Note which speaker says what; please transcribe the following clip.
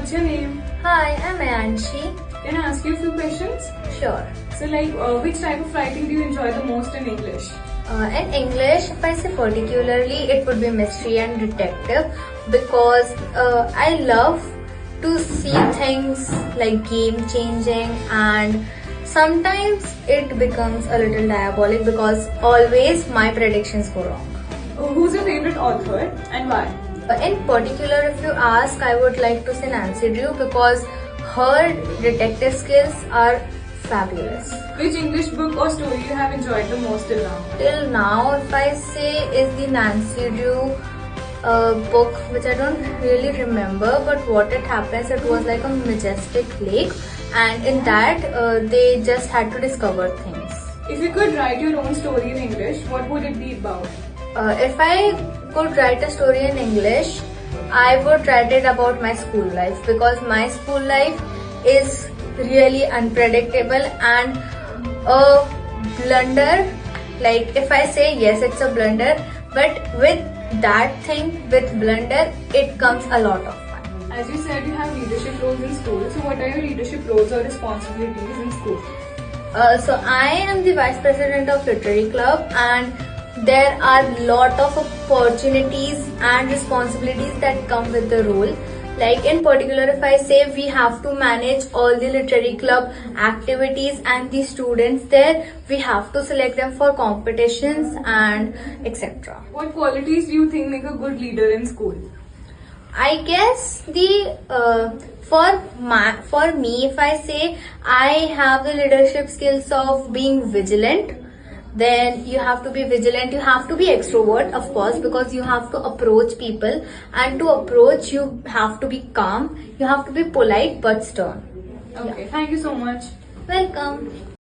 Speaker 1: what's your name?
Speaker 2: Hi, I'm Ayanshi.
Speaker 1: Can I ask you a few questions?
Speaker 2: Sure.
Speaker 1: So which type of writing do you enjoy the most in English?
Speaker 2: In English, if I say particularly, it would be mystery and detective because I love to see things like game changing, and sometimes it becomes a little diabolic because always my predictions go wrong.
Speaker 1: Who's your favorite author and why?
Speaker 2: In particular, if you ask, I would like to say Nancy Drew because her detective skills are fabulous.
Speaker 1: Which English book or story you have enjoyed the most till now?
Speaker 2: Till now, if I say, is the Nancy Drew book, which I don't really remember, but what it happens, it was like a majestic lake, and in that they just had to discover things.
Speaker 1: If you could write your own story in English, what would it be about?
Speaker 2: If I could write a story in English, I would write it about my school life because my school life is really unpredictable and a blunder. Like if I say yes, it's a blunder, but with that thing, with blunder, it comes a lot of fun.
Speaker 1: As you said, you have leadership roles in school. So what are your leadership roles or responsibilities in school?
Speaker 2: So I am the vice president of literary club, and there are lot of opportunities and responsibilities that come with the role. Like in particular, if I say, we have to manage all the literary club activities and the students there, we have to select them for competitions and etc.
Speaker 1: What qualities do you think make a good leader in school?
Speaker 2: I guess the for me, if I say, I have the leadership skills of being vigilant. Then you have to be vigilant, you have to be extrovert, of course, because you have to approach people, and to approach you have to be calm, you have to be polite but stern.
Speaker 1: Okay, thank you so much.
Speaker 2: Welcome.